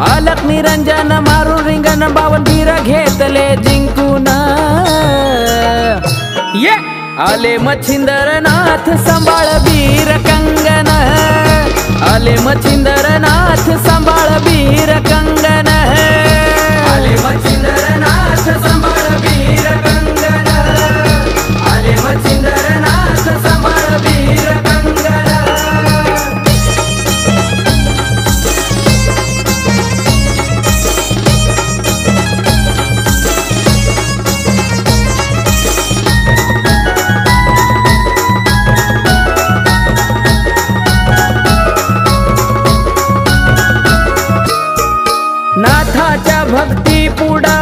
अलक निरंजन मारून रिंगण 52 वीर घेतले जिंकून ये आले मच्छिंद्रनाथ सांभाळ वीर कंगन आले मच्छिंद्रनाथ सांभाळ वीर कंगन आले मच्छिंद्रनाथ सांभाळ वीर कंगन आले मच्छिंद्रनाथ सांभाळ वीर कंगन नाथाच्या भक्ती पुढा